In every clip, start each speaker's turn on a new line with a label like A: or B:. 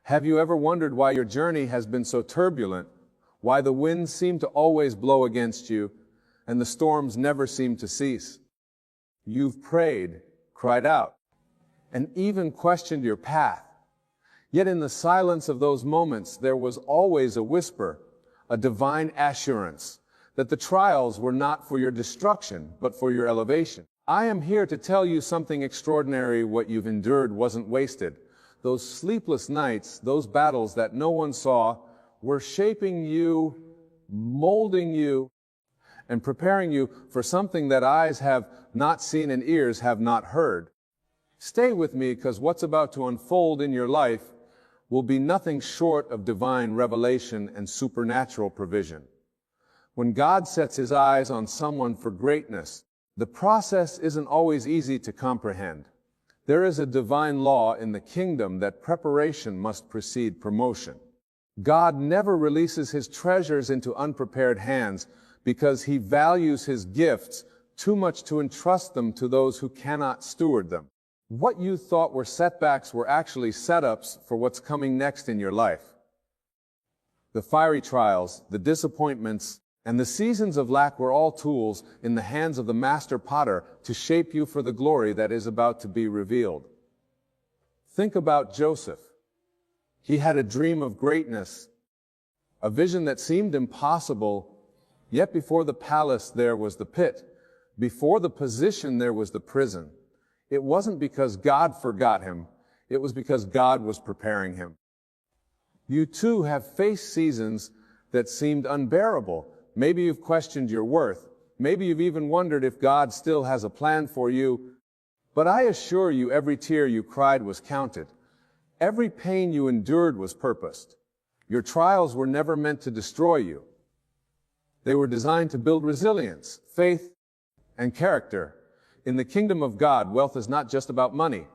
A: Have you ever wondered why your journey has been so turbulent, why the winds seem to always blow against you, and the storms never seem to cease? You've prayed, cried out, and even questioned your path. Yet in the silence of those moments, there was always a whisper, a divine assurance, that the trials were not for your destruction, but for your elevation. I am here to tell you something extraordinary. What you've endured wasn't wasted. Those sleepless nights, those battles that no one saw, were shaping you, molding you, and preparing you for something that eyes have not seen and ears have not heard. Stay with me, because what's about to unfold in your life will be nothing short of divine revelation and supernatural provision. When God sets his eyes on someone for greatness, the process isn't always easy to comprehend. There is a divine law in the kingdom that preparation must precede promotion. God never releases his treasures into unprepared hands, because he values his gifts too much to entrust them to those who cannot steward them. What you thought were setbacks were actually setups for what's coming next in your life. The fiery trials, the disappointments, and the seasons of lack were all tools in the hands of the master potter to shape you for the glory that is about to be revealed. Think about Joseph. He had a dream of greatness, a vision that seemed impossible, yet before the palace there was the pit. Before the position there was the prison. It wasn't because God forgot him, it was because God was preparing him. You too have faced seasons that seemed unbearable. Maybe you've questioned your worth. Maybe you've even wondered if God still has a plan for you. But I assure you, every tear you cried was counted. Every pain you endured was purposed. Your trials were never meant to destroy you. They were designed to build resilience, faith, and character. In the kingdom of God, wealth is not just about money.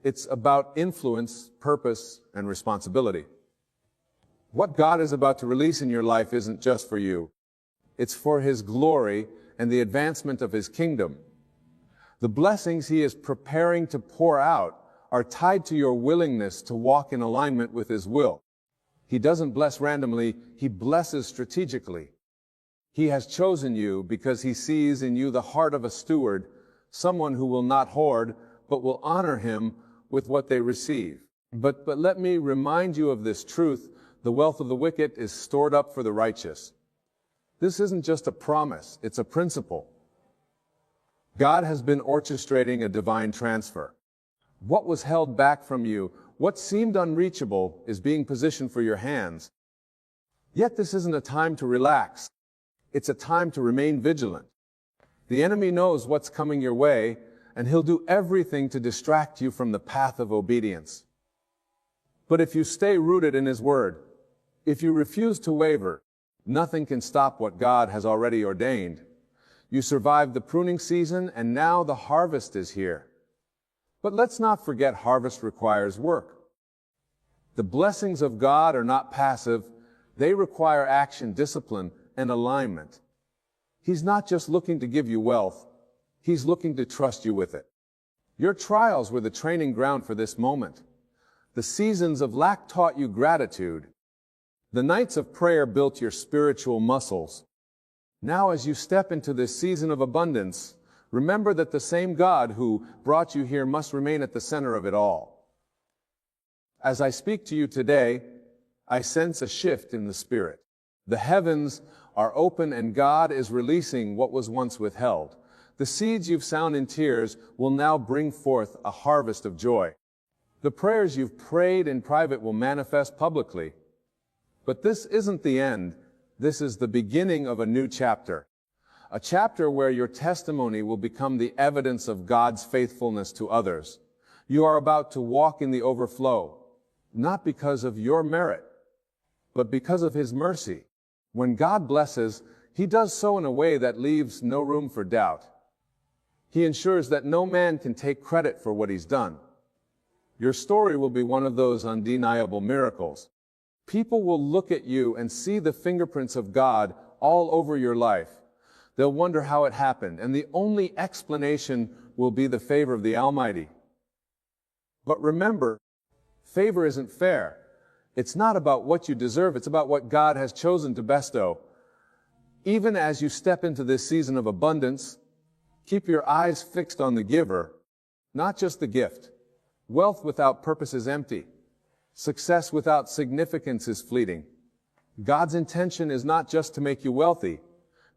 A: It's about influence, purpose, and responsibility. What God is about to release in your life isn't just for you. It's for his glory and the advancement of his kingdom. The blessings he is preparing to pour out are tied to your willingness to walk in alignment with his will. He doesn't bless randomly, he blesses strategically. He has chosen you because he sees in you the heart of a steward, someone who will not hoard, but will honor him with what they receive. But let me remind you of this truth. The wealth of the wicked is stored up for the righteous. This isn't just a promise, it's a principle. God has been orchestrating a divine transfer. What was held back from you, what seemed unreachable, is being positioned for your hands. Yet this isn't a time to relax. It's a time to remain vigilant. The enemy knows what's coming your way, and he'll do everything to distract you from the path of obedience. But if you stay rooted in his word, if you refuse to waver, nothing can stop what God has already ordained. You survived the pruning season, and now the harvest is here. But let's not forget, harvest requires work. The blessings of God are not passive. They require action, discipline, and alignment. He's not just looking to give you wealth. He's looking to trust you with it. Your trials were the training ground for this moment. The seasons of lack taught you gratitude. The nights of prayer built your spiritual muscles. Now, as you step into this season of abundance, remember that the same God who brought you here must remain at the center of it all. As I speak to you today, I sense a shift in the spirit. The heavens are open, and God is releasing what was once withheld. The seeds you've sown in tears will now bring forth a harvest of joy. The prayers you've prayed in private will manifest publicly. But this isn't the end. This is the beginning of a new chapter. A chapter where your testimony will become the evidence of God's faithfulness to others. You are about to walk in the overflow, not because of your merit, but because of his mercy. When God blesses, he does so in a way that leaves no room for doubt. He ensures that no man can take credit for what he's done. Your story will be one of those undeniable miracles. People will look at you and see the fingerprints of God all over your life. They'll wonder how it happened, and the only explanation will be the favor of the Almighty. But remember, Favor isn't fair. It's not about what you deserve, it's about what God has chosen to bestow. Even as you step into this season of abundance, keep your eyes fixed on the giver, not just the gift. Wealth without purpose is empty. Success without significance is fleeting. God's intention is not just to make you wealthy,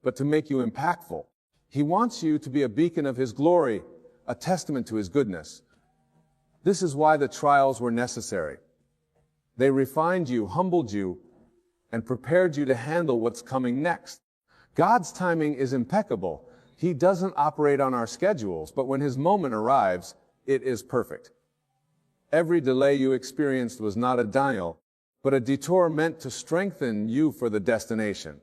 A: but to make you impactful. He wants you to be a beacon of His glory, a testament to His goodness. This is why the trials were necessary. They refined you, humbled you, and prepared you to handle what's coming next. God's timing is impeccable. He doesn't operate on our schedules, but when His moment arrives, it is perfect. Every delay you experienced was not a denial, but a detour meant to strengthen you for the destination.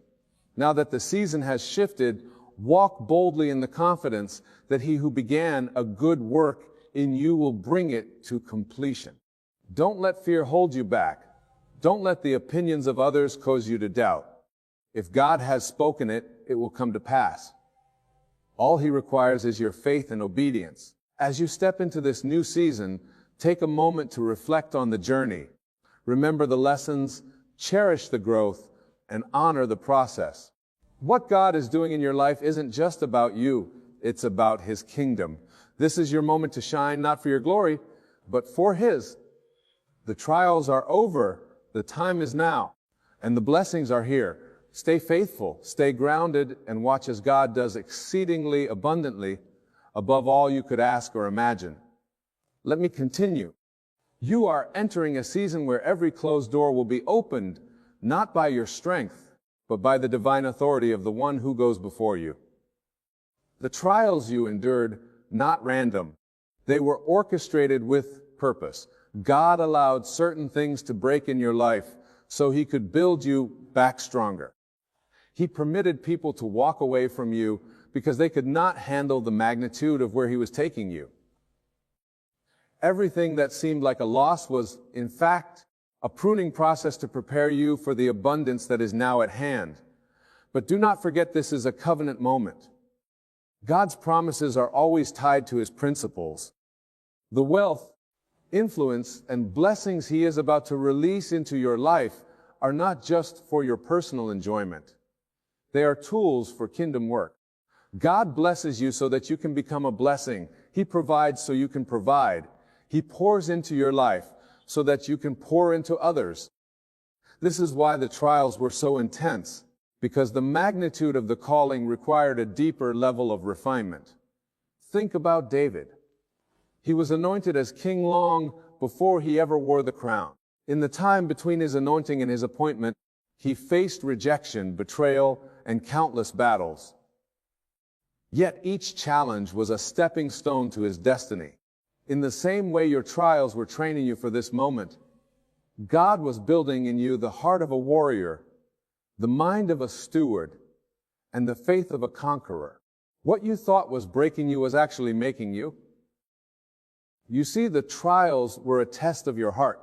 A: Now that the season has shifted, walk boldly in the confidence that He who began a good work in you will bring it to completion. Don't let fear hold you back. Don't let the opinions of others cause you to doubt. If God has spoken it, it will come to pass. All He requires is your faith and obedience. As you step into this new season, take a moment to reflect on the journey. Remember the lessons, cherish the growth, and honor the process. What God is doing in your life isn't just about you, it's about His kingdom. This is your moment to shine, not for your glory, but for His. The trials are over, the time is now, and the blessings are here. Stay faithful, stay grounded, and watch as God does exceedingly abundantly above all you could ask or imagine. Let me continue. You are entering a season where every closed door will be opened, not by your strength, but by the divine authority of the one who goes before you. The trials you endured, not random. They were orchestrated with purpose. God allowed certain things to break in your life so He could build you back stronger. He permitted people to walk away from you because they could not handle the magnitude of where He was taking you. Everything that seemed like a loss was, in fact, a pruning process to prepare you for the abundance that is now at hand. But do not forget this is a covenant moment. God's promises are always tied to His principles. The wealth, influence, and blessings He is about to release into your life are not just for your personal enjoyment. They are tools for kingdom work. God blesses you so that you can become a blessing. He provides so you can provide. He pours into your life so that you can pour into others. This is why the trials were so intense, because the magnitude of the calling required a deeper level of refinement. Think about David. He was anointed as king long before he ever wore the crown. In the time between his anointing and his appointment, he faced rejection, betrayal, and countless battles. Yet each challenge was a stepping stone to his destiny. In the same way your trials were training you for this moment, God was building in you the heart of a warrior, the mind of a steward, and the faith of a conqueror. What you thought was breaking you was actually making you. You see, the trials were a test of your heart.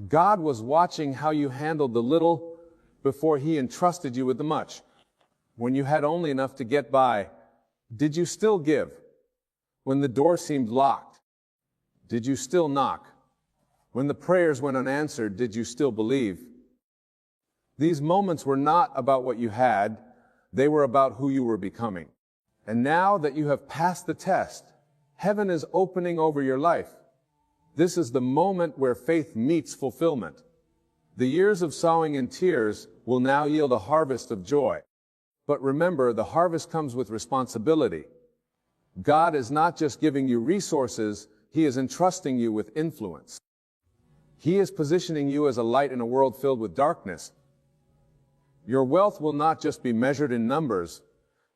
A: God was watching how you handled the little before He entrusted you with the much. When you had only enough to get by, did you still give? When the door seemed locked, did you still knock? When the prayers went unanswered, did you still believe? These moments were not about what you had, they were about who you were becoming. And now that you have passed the test, heaven is opening over your life. This is the moment where faith meets fulfillment. The years of sowing and tears will now yield a harvest of joy. But remember, the harvest comes with responsibility. God is not just giving you resources, He is entrusting you with influence. He is positioning you as a light in a world filled with darkness. Your wealth will not just be measured in numbers,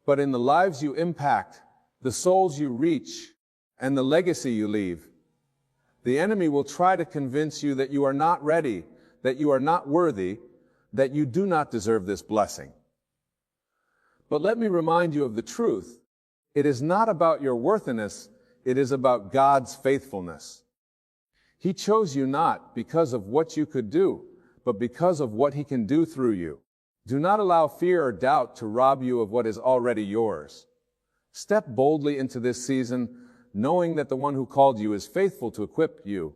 A: but in the lives you impact, the souls you reach, and the legacy you leave. The enemy will try to convince you that you are not ready, that you are not worthy, that you do not deserve this blessing. But let me remind you of the truth. It is not about your worthiness, it is about God's faithfulness. He chose you not because of what you could do, but because of what He can do through you. Do not allow fear or doubt to rob you of what is already yours. Step boldly into this season, knowing that the one who called you is faithful to equip you.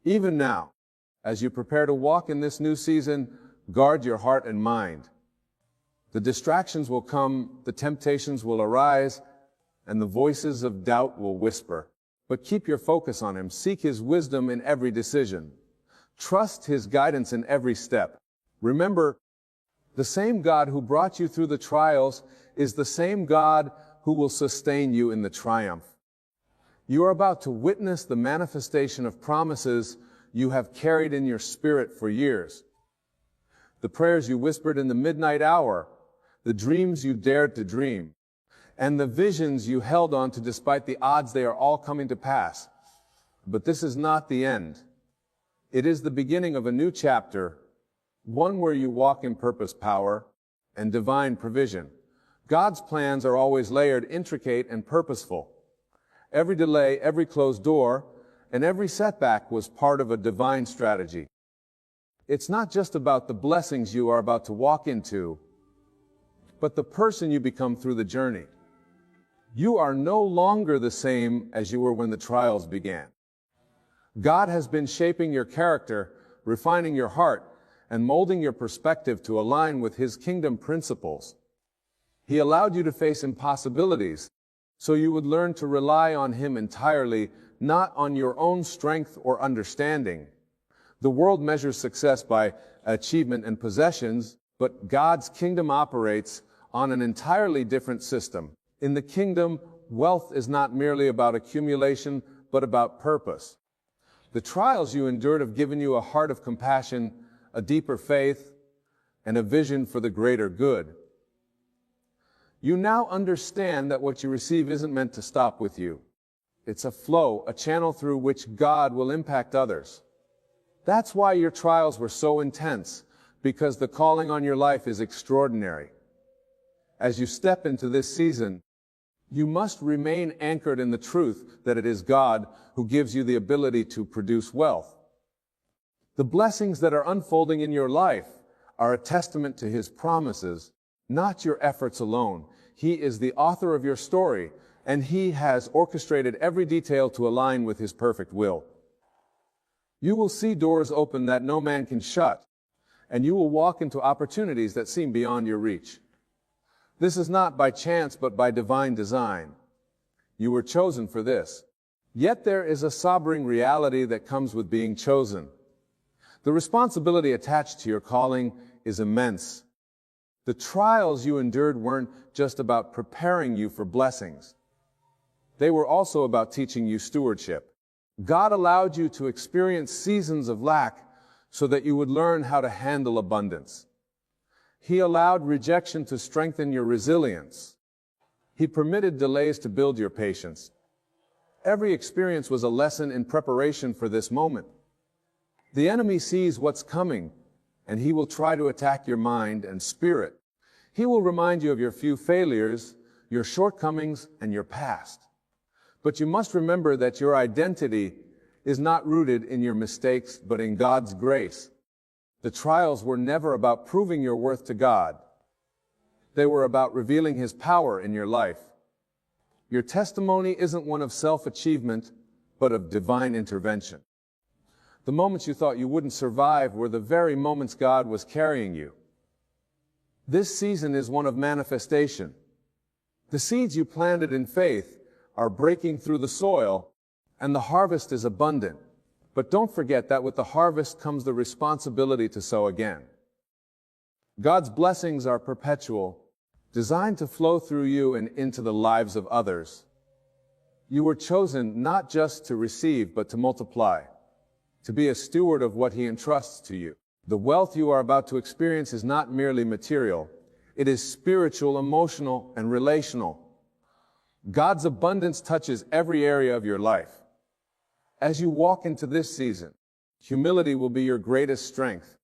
A: Even now, as you prepare to walk in this new season, guard your heart and mind. The distractions will come, the temptations will arise, and the voices of doubt will whisper. But keep your focus on Him. Seek His wisdom in every decision. Trust His guidance in every step. Remember, the same God who brought you through the trials is the same God who will sustain you in the triumph. You are about to witness the manifestation of promises you have carried in your spirit for years. The prayers you whispered in the midnight hour, the dreams you dared to dream, and the visions you held on to despite the odds, they are all coming to pass. But this is not the end. It is the beginning of a new chapter, one where you walk in purpose, power, and divine provision. God's plans are always layered, intricate, and purposeful. Every delay, every closed door, and every setback was part of a divine strategy. It's not just about the blessings you are about to walk into, but the person you become through the journey. You are no longer the same as you were when the trials began. God has been shaping your character, refining your heart, and molding your perspective to align with His kingdom principles. He allowed you to face impossibilities, so you would learn to rely on Him entirely, not on your own strength or understanding. The world measures success by achievement and possessions, but God's kingdom operates on an entirely different system. In the kingdom, wealth is not merely about accumulation, but about purpose. The trials you endured have given you a heart of compassion, a deeper faith, and a vision for the greater good. You now understand that what you receive isn't meant to stop with you. It's a flow, a channel through which God will impact others. That's why your trials were so intense, because the calling on your life is extraordinary. As you step into this season, you must remain anchored in the truth that it is God who gives you the ability to produce wealth. The blessings that are unfolding in your life are a testament to His promises, not your efforts alone. He is the author of your story, and He has orchestrated every detail to align with His perfect will. You will see doors open that no man can shut, and you will walk into opportunities that seem beyond your reach. This is not by chance, but by divine design. You were chosen for this. Yet there is a sobering reality that comes with being chosen. The responsibility attached to your calling is immense. The trials you endured weren't just about preparing you for blessings. They were also about teaching you stewardship. God allowed you to experience seasons of lack so that you would learn how to handle abundance. He allowed rejection to strengthen your resilience. He permitted delays to build your patience. Every experience was a lesson in preparation for this moment. The enemy sees what's coming, and he will try to attack your mind and spirit. He will remind you of your few failures, your shortcomings, and your past. But you must remember that your identity is not rooted in your mistakes, but in God's grace. The trials were never about proving your worth to God. They were about revealing His power in your life. Your testimony isn't one of self-achievement, but of divine intervention. The moments you thought you wouldn't survive were the very moments God was carrying you. This season is one of manifestation. The seeds you planted in faith are breaking through the soil, and the harvest is abundant. But don't forget that with the harvest comes the responsibility to sow again. God's blessings are perpetual, designed to flow through you and into the lives of others. You were chosen not just to receive, but to multiply, to be a steward of what He entrusts to you. The wealth you are about to experience is not merely material. It is spiritual, emotional, and relational. God's abundance touches every area of your life. As you walk into this season, humility will be your greatest strength.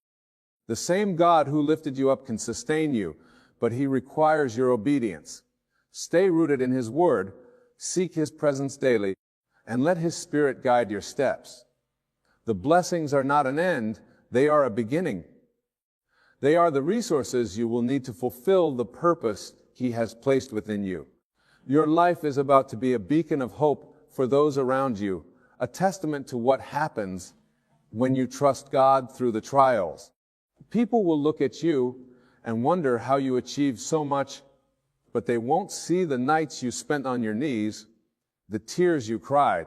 A: The same God who lifted you up can sustain you, but He requires your obedience. Stay rooted in His Word, seek His presence daily, and let His Spirit guide your steps. The blessings are not an end, they are a beginning. They are the resources you will need to fulfill the purpose He has placed within you. Your life is about to be a beacon of hope for those around you, a testament to what happens when you trust God through the trials. People will look at you and wonder how you achieved so much, but they won't see the nights you spent on your knees, the tears you cried,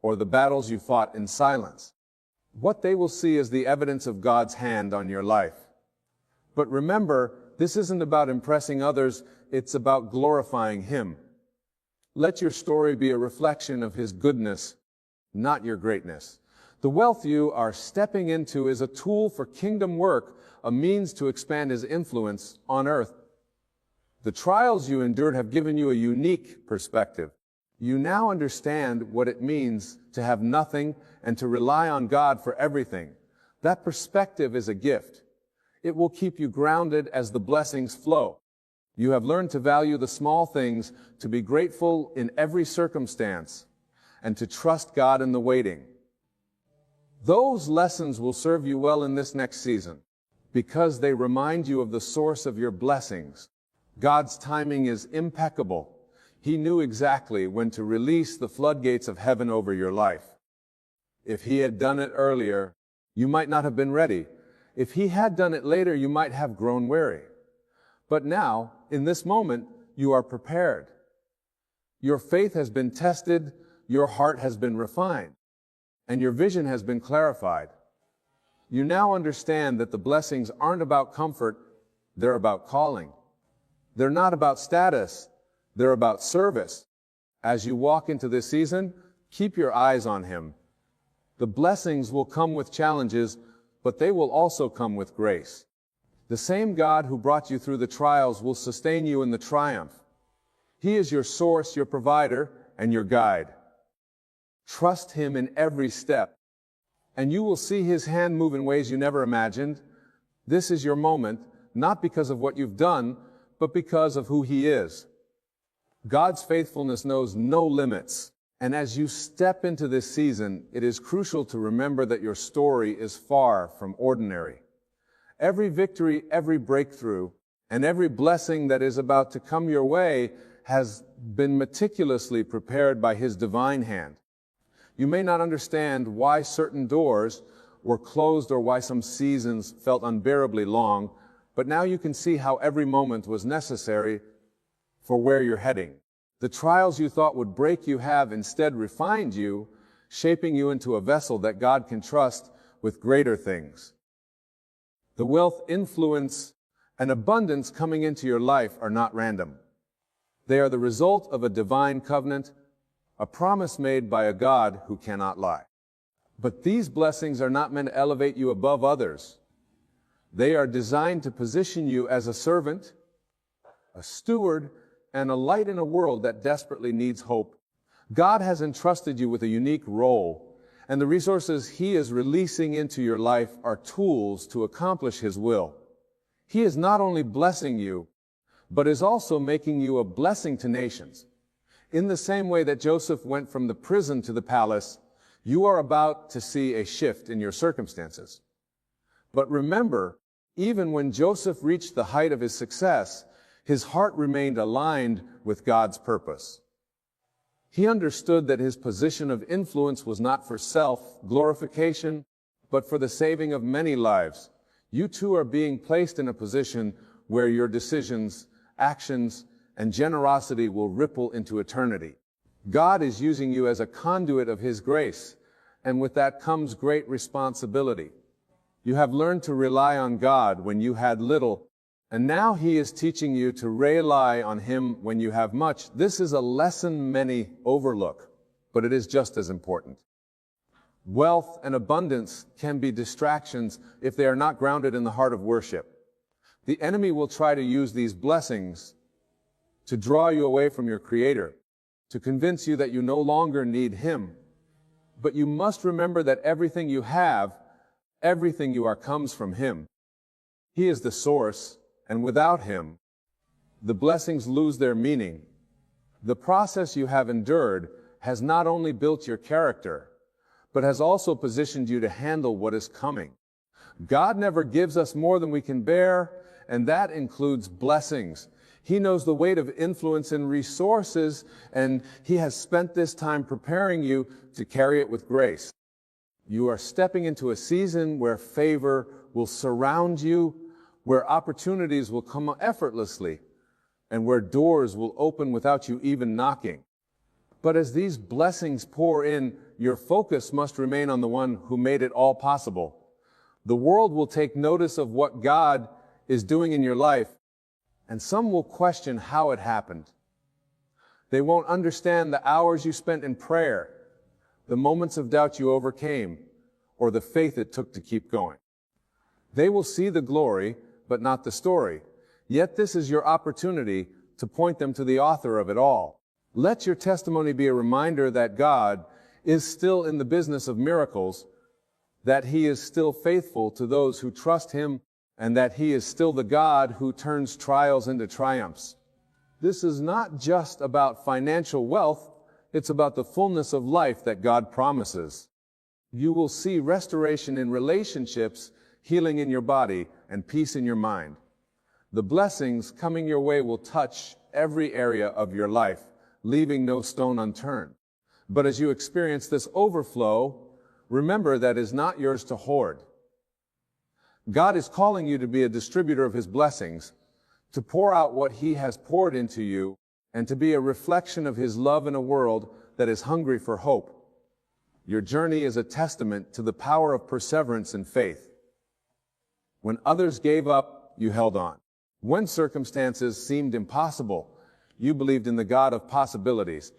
A: or the battles you fought in silence. What they will see is the evidence of God's hand on your life. But remember, this isn't about impressing others, it's about glorifying Him. Let your story be a reflection of His goodness, not your greatness. The wealth you are stepping into is a tool for kingdom work, a means to expand His influence on earth. The trials you endured have given you a unique perspective. You now understand what it means to have nothing and to rely on God for everything. That perspective is a gift. It will keep you grounded as the blessings flow. You have learned to value the small things, to be grateful in every circumstance, and to trust God in the waiting. Those lessons will serve you well in this next season, because they remind you of the source of your blessings. God's timing is impeccable. He knew exactly when to release the floodgates of heaven over your life. If He had done it earlier, you might not have been ready. If He had done it later, you might have grown weary. But now, in this moment, you are prepared. Your faith has been tested, your heart has been refined, and your vision has been clarified. You now understand that the blessings aren't about comfort, they're about calling. They're not about status, they're about service. As you walk into this season, keep your eyes on Him. The blessings will come with challenges, but they will also come with grace. The same God who brought you through the trials will sustain you in the triumph. He is your source, your provider, and your guide. Trust Him in every step, and you will see His hand move in ways you never imagined. This is your moment, not because of what you've done, but because of who He is. God's faithfulness knows no limits. And as you step into this season, it is crucial to remember that your story is far from ordinary. Every victory, every breakthrough, and every blessing that is about to come your way has been meticulously prepared by His divine hand. You may not understand why certain doors were closed or why some seasons felt unbearably long, but now you can see how every moment was necessary for where you're heading. The trials you thought would break you have instead refined you, shaping you into a vessel that God can trust with greater things. The wealth, influence, and abundance coming into your life are not random. They are the result of a divine covenant, a promise made by a God who cannot lie. But these blessings are not meant to elevate you above others. They are designed to position you as a servant, a steward, and a light in a world that desperately needs hope. God has entrusted you with a unique role, and the resources He is releasing into your life are tools to accomplish His will. He is not only blessing you, but is also making you a blessing to nations. In the same way that Joseph went from the prison to the palace, you are about to see a shift in your circumstances. But remember, even when Joseph reached the height of his success, his heart remained aligned with God's purpose. He understood that his position of influence was not for self-glorification, but for the saving of many lives. You too are being placed in a position where your decisions, actions, and generosity will ripple into eternity. God is using you as a conduit of His grace, and with that comes great responsibility. You have learned to rely on God when you had little, and now He is teaching you to rely on Him when you have much. This is a lesson many overlook, but it is just as important. Wealth and abundance can be distractions if they are not grounded in the heart of worship. The enemy will try to use these blessings to draw you away from your Creator, to convince you that you no longer need Him. But you must remember that everything you have, everything you are comes from Him. He is the source, and without Him, the blessings lose their meaning. The process you have endured has not only built your character, but has also positioned you to handle what is coming. God never gives us more than we can bear, and that includes blessings. He knows the weight of influence and resources, and He has spent this time preparing you to carry it with grace. You are stepping into a season where favor will surround you, where opportunities will come effortlessly, and where doors will open without you even knocking. But as these blessings pour in, your focus must remain on the one who made it all possible. The world will take notice of what God is doing in your life, and some will question how it happened. They won't understand the hours you spent in prayer, the moments of doubt you overcame, or the faith it took to keep going. They will see the glory, but not the story. Yet this is your opportunity to point them to the author of it all. Let your testimony be a reminder that God is still in the business of miracles, that He is still faithful to those who trust Him, and that He is still the God who turns trials into triumphs. This is not just about financial wealth, it's about the fullness of life that God promises. You will see restoration in relationships, healing in your body, and peace in your mind. The blessings coming your way will touch every area of your life, leaving no stone unturned. But as you experience this overflow, remember that it is not yours to hoard. God is calling you to be a distributor of His blessings, to pour out what He has poured into you, and to be a reflection of His love in a world that is hungry for hope. Your journey is a testament to the power of perseverance and faith. When others gave up, you held on. When circumstances seemed impossible, you believed in the God of possibilities.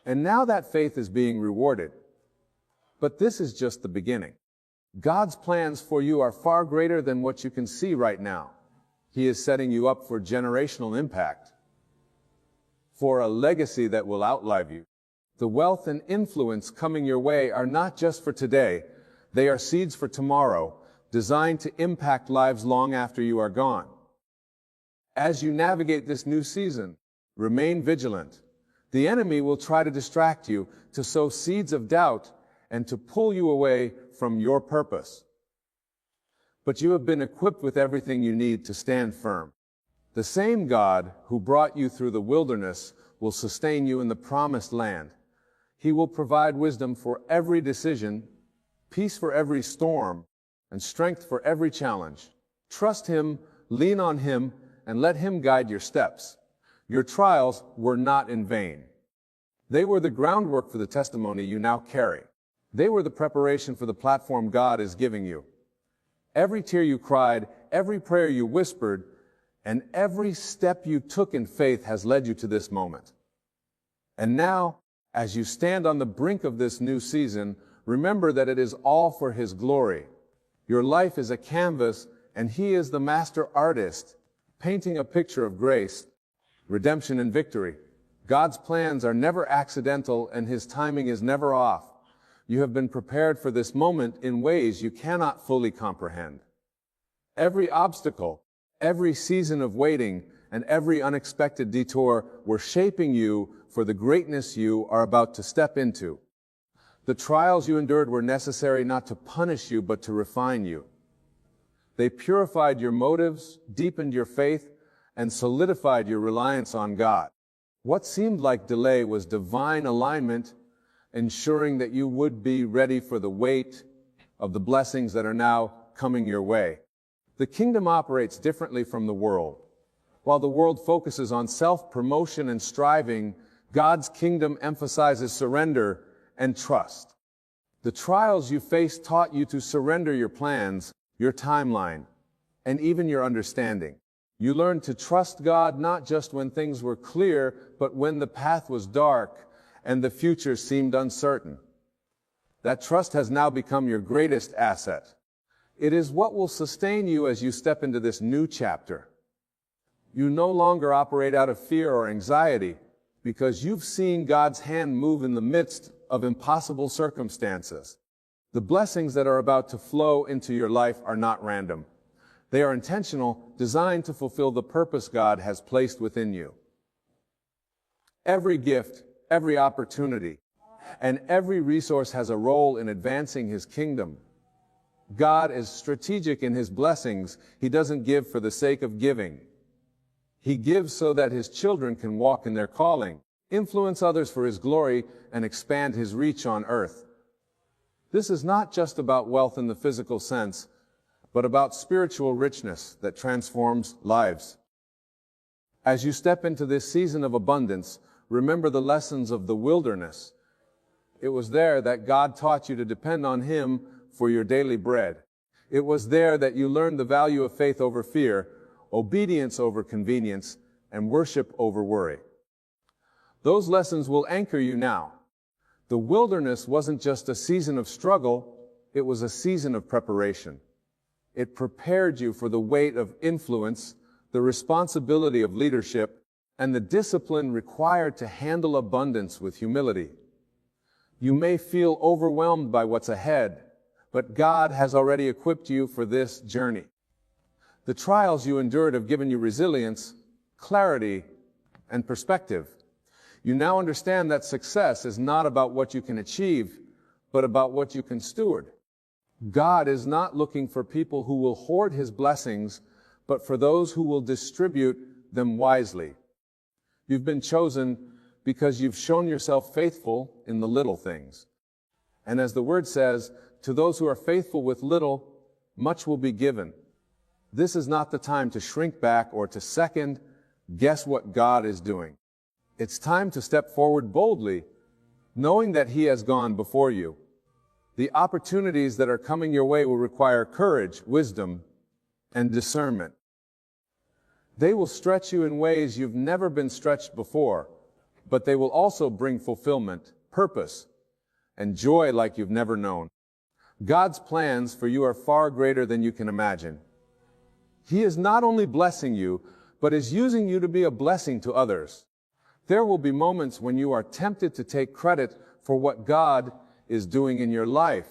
A: And now that faith is being rewarded. But this is just the beginning. God's plans for you are far greater than what you can see right now. He is setting you up for generational impact, for a legacy that will outlive you. The wealth and influence coming your way are not just for today, they are seeds for tomorrow, designed to impact lives long after you are gone. As you navigate this new season, remain vigilant. The enemy will try to distract you, to sow seeds of doubt, and to pull you away from your purpose. But you have been equipped with everything you need to stand firm. The same God who brought you through the wilderness will sustain you in the promised land. He will provide wisdom for every decision, peace for every storm, and strength for every challenge. Trust Him, lean on Him, and let Him guide your steps. Your trials were not in vain. They were the groundwork for the testimony you now carry. They were the preparation for the platform God is giving you. Every tear you cried, every prayer you whispered, and every step you took in faith has led you to this moment. And now, as you stand on the brink of this new season, remember that it is all for His glory. Your life is a canvas, and He is the master artist, painting a picture of grace, redemption, and victory. God's plans are never accidental, and His timing is never off. You have been prepared for this moment in ways you cannot fully comprehend. Every obstacle, every season of waiting, and every unexpected detour were shaping you for the greatness you are about to step into. The trials you endured were necessary not to punish you, but to refine you. They purified your motives, deepened your faith, and solidified your reliance on God. What seemed like delay was divine alignment, ensuring that you would be ready for the weight of the blessings that are now coming your way. The kingdom operates differently from the world. While the world focuses on self-promotion and striving, God's kingdom emphasizes surrender and trust. The trials you faced taught you to surrender your plans, your timeline, and even your understanding. You learned to trust God not just when things were clear, but when the path was dark and the future seemed uncertain. That trust has now become your greatest asset. It is what will sustain you as you step into this new chapter. You no longer operate out of fear or anxiety because you've seen God's hand move in the midst of impossible circumstances. The blessings that are about to flow into your life are not random. They are intentional, designed to fulfill the purpose God has placed within you. Every gift, every opportunity, and every resource has a role in advancing His kingdom. God is strategic in His blessings. He doesn't give for the sake of giving. He gives so that His children can walk in their calling, influence others for His glory, and expand His reach on earth. This is not just about wealth in the physical sense, but about spiritual richness that transforms lives. As you step into this season of abundance, remember the lessons of the wilderness. It was there that God taught you to depend on Him for your daily bread. It was there that you learned the value of faith over fear, obedience over convenience, and worship over worry. Those lessons will anchor you now. The wilderness wasn't just a season of struggle, it was a season of preparation. It prepared you for the weight of influence, the responsibility of leadership, and the discipline required to handle abundance with humility. You may feel overwhelmed by what's ahead, but God has already equipped you for this journey. The trials you endured have given you resilience, clarity, and perspective. You now understand that success is not about what you can achieve, but about what you can steward. God is not looking for people who will hoard His blessings, but for those who will distribute them wisely. You've been chosen because you've shown yourself faithful in the little things. And as the Word says, to those who are faithful with little, much will be given. This is not the time to shrink back or to second guess what God is doing. It's time to step forward boldly, knowing that He has gone before you. The opportunities that are coming your way will require courage, wisdom, and discernment. They will stretch you in ways you've never been stretched before, but they will also bring fulfillment, purpose, and joy like you've never known. God's plans for you are far greater than you can imagine. He is not only blessing you, but is using you to be a blessing to others. There will be moments when you are tempted to take credit for what God is doing in your life.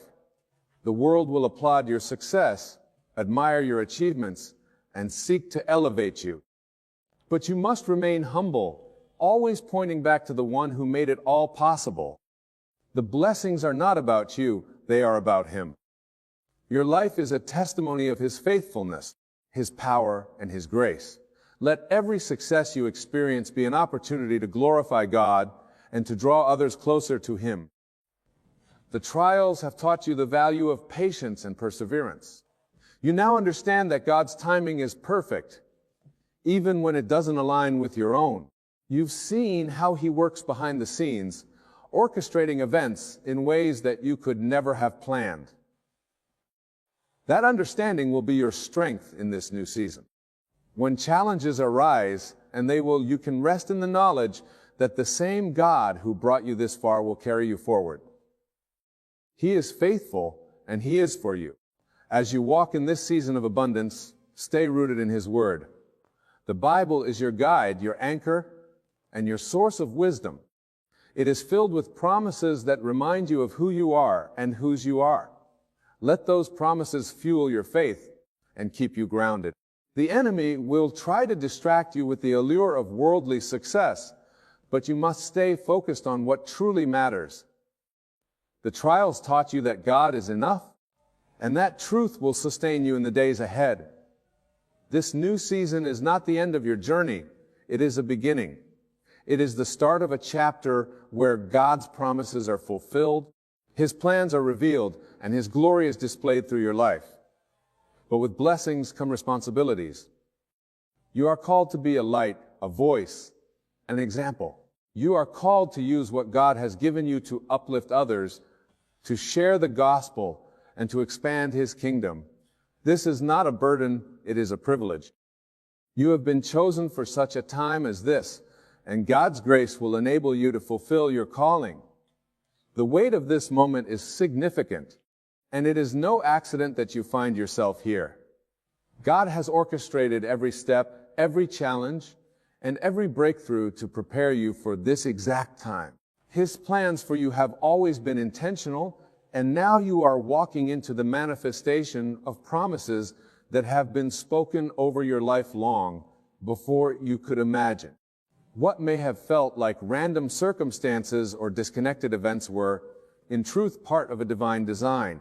A: The world will applaud your success, admire your achievements, and seek to elevate you. But you must remain humble, always pointing back to the one who made it all possible. The blessings are not about you, they are about Him. Your life is a testimony of His faithfulness, His power, and His grace. Let every success you experience be an opportunity to glorify God and to draw others closer to Him. The trials have taught you the value of patience and perseverance. You now understand that God's timing is perfect, even when it doesn't align with your own. You've seen how He works behind the scenes, orchestrating events in ways that you could never have planned. That understanding will be your strength in this new season. When challenges arise, you can rest in the knowledge that the same God who brought you this far will carry you forward. He is faithful, and He is for you. As you walk in this season of abundance, stay rooted in His Word. The Bible is your guide, your anchor, and your source of wisdom. It is filled with promises that remind you of who you are and whose you are. Let those promises fuel your faith and keep you grounded. The enemy will try to distract you with the allure of worldly success, but you must stay focused on what truly matters. The trials taught you that God is enough, and that truth will sustain you in the days ahead. This new season is not the end of your journey, it is a beginning. It is the start of a chapter where God's promises are fulfilled, His plans are revealed, and His glory is displayed through your life. But with blessings come responsibilities. You are called to be a light, a voice, an example. You are called to use what God has given you to uplift others, to share the gospel, and to expand His kingdom. This is not a burden, it is a privilege. You have been chosen for such a time as this, and God's grace will enable you to fulfill your calling. The weight of this moment is significant, and it is no accident that you find yourself here. God has orchestrated every step, every challenge, and every breakthrough to prepare you for this exact time. His plans for you have always been intentional, and now you are walking into the manifestation of promises that have been spoken over your life long before you could imagine. What may have felt like random circumstances or disconnected events were, in truth, part of a divine design.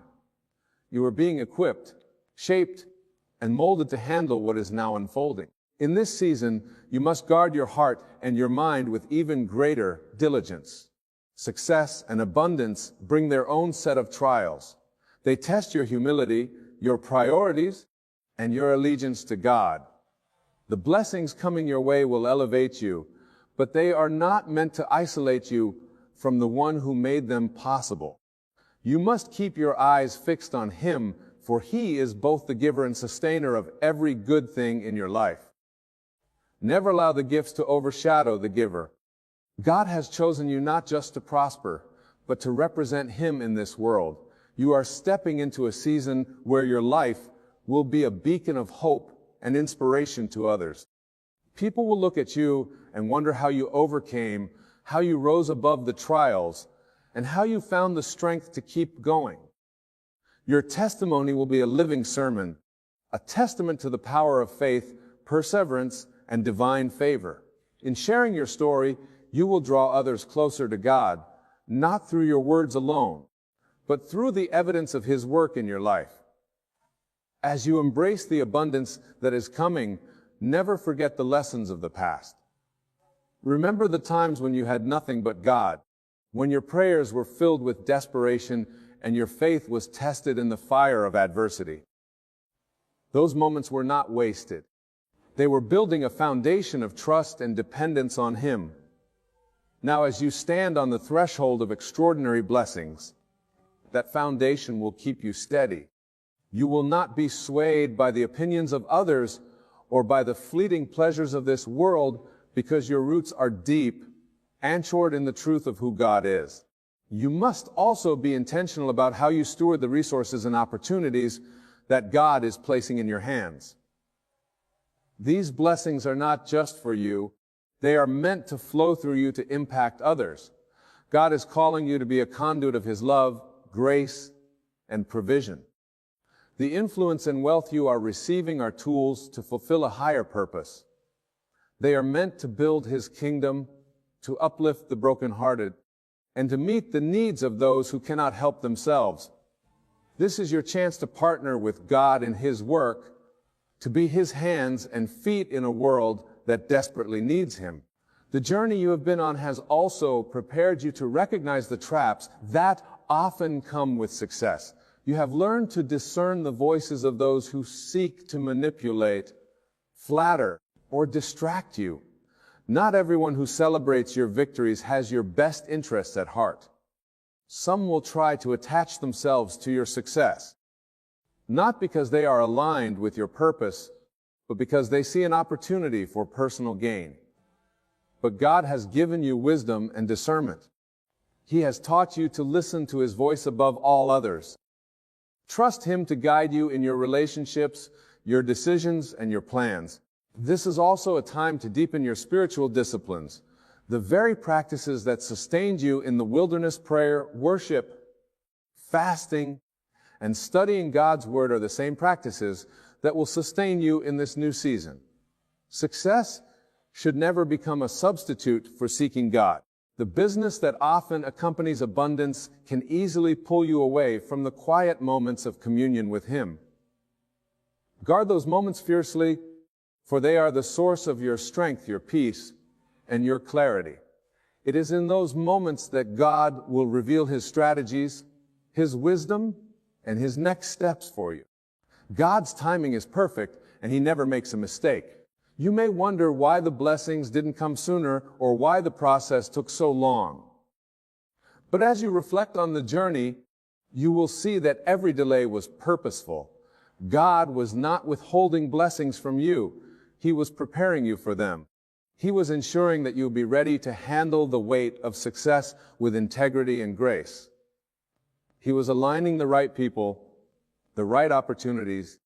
A: You are being equipped, shaped, and molded to handle what is now unfolding. In this season, you must guard your heart and your mind with even greater diligence. Success and abundance bring their own set of trials. They test your humility, your priorities, and your allegiance to God. The blessings coming your way will elevate you, but they are not meant to isolate you from the one who made them possible. You must keep your eyes fixed on Him, for He is both the giver and sustainer of every good thing in your life. Never allow the gifts to overshadow the giver. God has chosen you not just to prosper, but to represent Him in this world. You are stepping into a season where your life will be a beacon of hope and inspiration to others. People will look at you and wonder how you overcame, how you rose above the trials, and how you found the strength to keep going. Your testimony will be a living sermon, a testament to the power of faith, perseverance, and divine favor. In sharing your story, you will draw others closer to God, not through your words alone, but through the evidence of His work in your life. As you embrace the abundance that is coming, never forget the lessons of the past. Remember the times when you had nothing but God, when your prayers were filled with desperation and your faith was tested in the fire of adversity. Those moments were not wasted. They were building a foundation of trust and dependence on Him. Now, as you stand on the threshold of extraordinary blessings, that foundation will keep you steady. You will not be swayed by the opinions of others or by the fleeting pleasures of this world, because your roots are deep, anchored in the truth of who God is. You must also be intentional about how you steward the resources and opportunities that God is placing in your hands. These blessings are not just for you. They are meant to flow through you to impact others. God is calling you to be a conduit of His love, grace, and provision. The influence and wealth you are receiving are tools to fulfill a higher purpose. They are meant to build His kingdom, to uplift the brokenhearted, and to meet the needs of those who cannot help themselves. This is your chance to partner with God in His work, to be His hands and feet in a world that desperately needs Him. The journey you have been on has also prepared you to recognize the traps that often come with success. You have learned to discern the voices of those who seek to manipulate, flatter, or distract you. Not everyone who celebrates your victories has your best interests at heart. Some will try to attach themselves to your success, not because they are aligned with your purpose, but because they see an opportunity for personal gain. But God has given you wisdom and discernment. He has taught you to listen to His voice above all others. Trust Him to guide you in your relationships, your decisions, and your plans. This is also a time to deepen your spiritual disciplines. The very practices that sustained you in the wilderness: prayer, worship, fasting, and studying God's Word are the same practices that will sustain you in this new season. Success should never become a substitute for seeking God. The business that often accompanies abundance can easily pull you away from the quiet moments of communion with Him. Guard those moments fiercely, for they are the source of your strength, your peace, and your clarity. It is in those moments that God will reveal His strategies, His wisdom, and His next steps for you. God's timing is perfect, and He never makes a mistake. You may wonder why the blessings didn't come sooner or why the process took so long. But as you reflect on the journey, you will see that every delay was purposeful. God was not withholding blessings from you. He was preparing you for them. He was ensuring that you'll be ready to handle the weight of success with integrity and grace. He was aligning the right people, the right opportunities,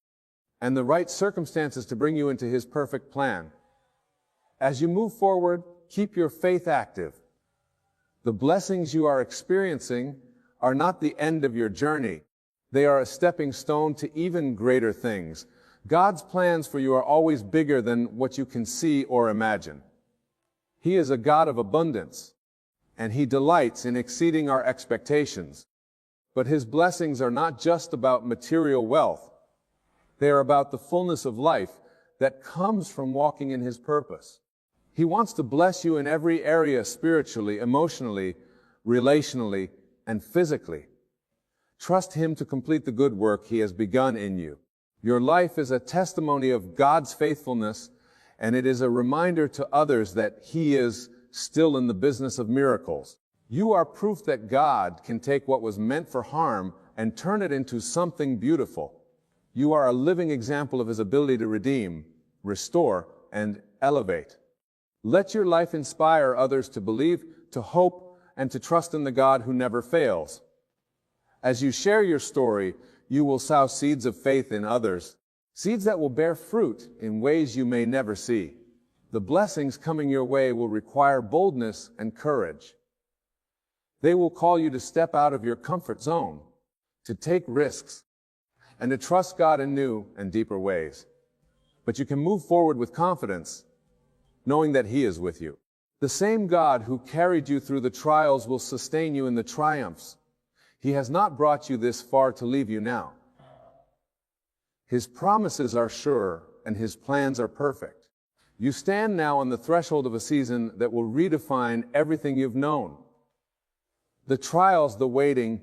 A: and the right circumstances to bring you into His perfect plan. As you move forward, keep your faith active. The blessings you are experiencing are not the end of your journey. They are a stepping stone to even greater things. God's plans for you are always bigger than what you can see or imagine. He is a God of abundance, and He delights in exceeding our expectations. But His blessings are not just about material wealth. They are about the fullness of life that comes from walking in His purpose. He wants to bless you in every area, spiritually, emotionally, relationally, and physically. Trust Him to complete the good work He has begun in you. Your life is a testimony of God's faithfulness, and it is a reminder to others that He is still in the business of miracles. You are proof that God can take what was meant for harm and turn it into something beautiful. You are a living example of His ability to redeem, restore, and elevate. Let your life inspire others to believe, to hope, and to trust in the God who never fails. As you share your story, you will sow seeds of faith in others, seeds that will bear fruit in ways you may never see. The blessings coming your way will require boldness and courage. They will call you to step out of your comfort zone, to take risks, and to trust God in new and deeper ways. But you can move forward with confidence, knowing that He is with you. The same God who carried you through the trials will sustain you in the triumphs. He has not brought you this far to leave you now. His promises are sure, and His plans are perfect. You stand now on the threshold of a season that will redefine everything you've known. The trials, the waiting,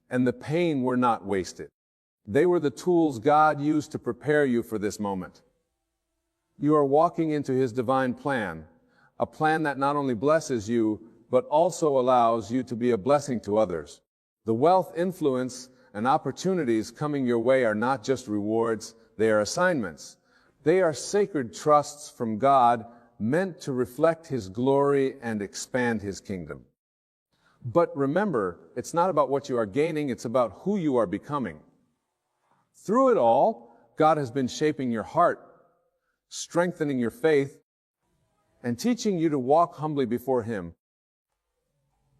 A: and the pain were not wasted. They were the tools God used to prepare you for this moment. You are walking into His divine plan, a plan that not only blesses you, but also allows you to be a blessing to others. The wealth, influence, and opportunities coming your way are not just rewards, they are assignments. They are sacred trusts from God meant to reflect His glory and expand His kingdom. But remember, it's not about what you are gaining, it's about who you are becoming. Through it all, God has been shaping your heart, strengthening your faith, and teaching you to walk humbly before Him.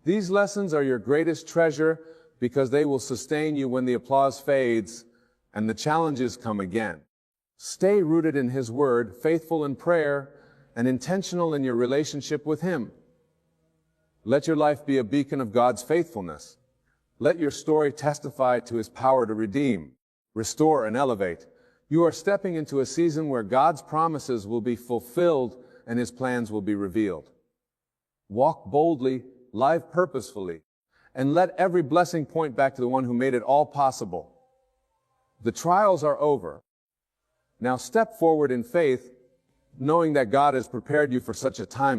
A: These lessons are your greatest treasure because they will sustain you when the applause fades and the challenges come again. Stay rooted in His Word, faithful in prayer, and intentional in your relationship with Him. Let your life be a beacon of God's faithfulness. Let your story testify to His power to redeem, restore, and elevate. You are stepping into a season where God's promises will be fulfilled and His plans will be revealed. Walk boldly, live purposefully, and let every blessing point back to the one who made it all possible. The trials are over. Now step forward in faith, knowing that God has prepared you for such a time